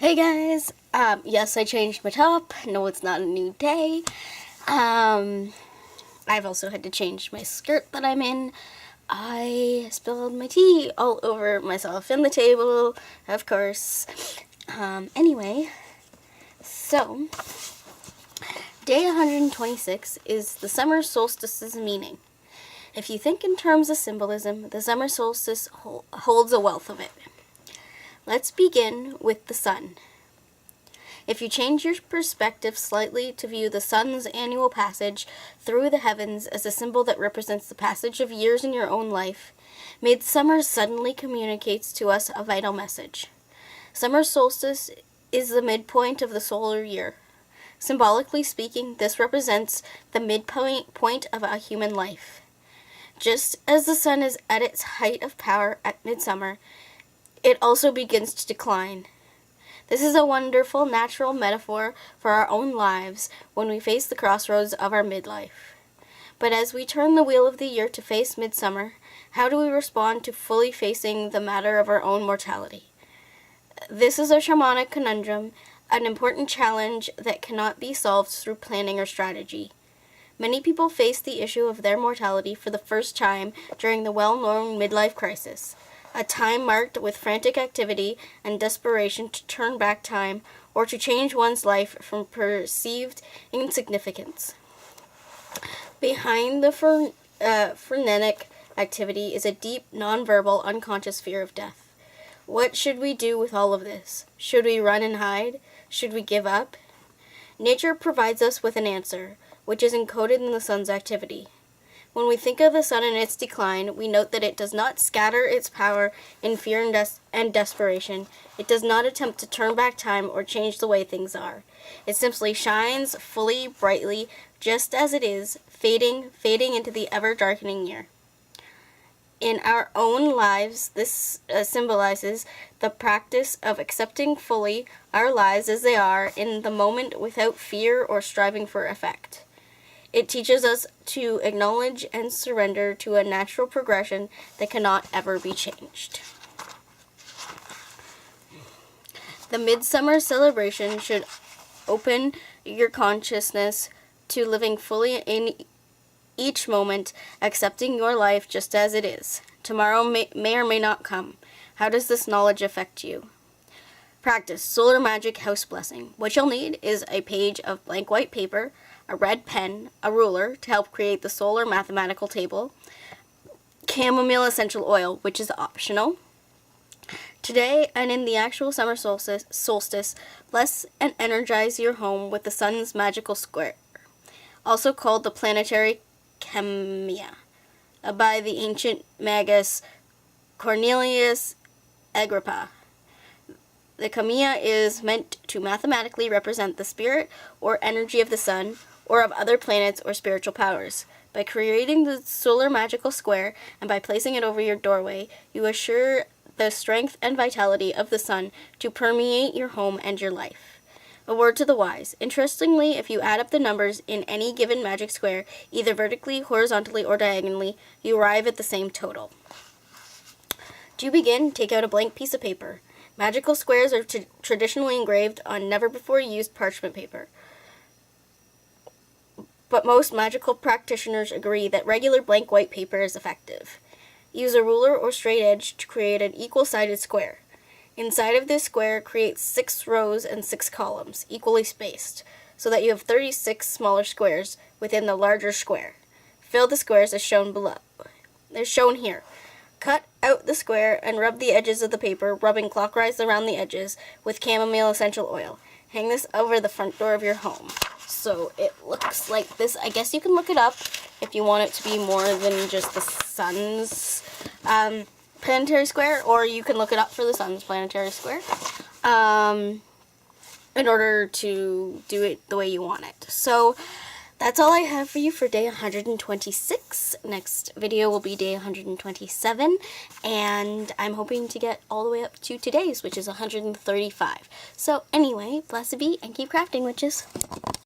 Hey guys, yes, I changed my top. No, it's not a new day. I've also had to change my skirt that I'm in. I spilled my tea all over myself and the table, of course. Anyway, so, day 126 is the summer solstice's meaning. If you think in terms of symbolism, the summer solstice holds a wealth of it. Let's begin with the sun. If you change your perspective slightly to view the sun's annual passage through the heavens as a symbol that represents the passage of years in your own life, midsummer suddenly communicates to us a vital message. Summer solstice is the midpoint of the solar year. Symbolically speaking, this represents the midpoint of a human life. Just as the sun is at its height of power at midsummer, it also begins to decline. This is a wonderful natural metaphor for our own lives when we face the crossroads of our midlife. But as we turn the wheel of the year to face midsummer, how do we respond to fully facing the matter of our own mortality? This is a shamanic conundrum, an important challenge that cannot be solved through planning or strategy. Many people face the issue of their mortality for the first time during the well-known midlife crisis, a time marked with frantic activity and desperation to turn back time or to change one's life from perceived insignificance. Behind the frenetic activity is a deep, nonverbal, unconscious fear of death. What should we do with all of this? Should we run and hide? Should we give up? Nature provides us with an answer, which is encoded in the sun's activity. When we think of the sun and its decline, we note that it does not scatter its power in fear and desperation. It does not attempt to turn back time or change the way things are. It simply shines fully, brightly, just as it is, fading into the ever-darkening year. In our own lives, this symbolizes the practice of accepting fully our lives as they are in the moment without fear or striving for effect. It teaches us to acknowledge and surrender to a natural progression that cannot ever be changed. The midsummer celebration should open your consciousness to living fully in each moment, accepting your life just as it is. Tomorrow may or may not come. How does this knowledge affect you? Practice solar magic house blessing. What you'll need is a page of blank white paper, a red pen, a ruler to help create the solar mathematical table, chamomile essential oil, which is optional. Today, and in the actual summer solstice, bless and energize your home with the sun's magical square, also called the planetary Camia, by the ancient magus Cornelius Agrippa. The Camia is meant to mathematically represent the spirit or energy of the sun, or of other planets or spiritual powers. By creating the solar magical square and by placing it over your doorway, you assure the strength and vitality of the sun to permeate your home and your life. A word to the wise. Interestingly, if you add up the numbers in any given magic square, either vertically, horizontally, or diagonally, you arrive at the same total. To begin, take out a blank piece of paper. Magical squares are traditionally engraved on never-before-used parchment paper. But most magical practitioners agree that regular blank white paper is effective. Use a ruler or straight edge to create an equal-sided square. Inside of this square, create 6 rows and 6 columns, equally spaced, so that you have 36 smaller squares within the larger square. Fill the squares as shown below. As shown here. Cut out the square and rub the edges of the paper, rubbing clockwise around the edges with chamomile essential oil. Hang this over the front door of your home. So it looks like this. I guess you can look it up if you want it to be more than just the sun's planetary square, or you can look it up for the sun's planetary square in order to do it the way you want it. So that's all I have for you for day 126. Next video will be day 127, and I'm hoping to get all the way up to today's, which is 135. So anyway, blessed be, and keep crafting, witches.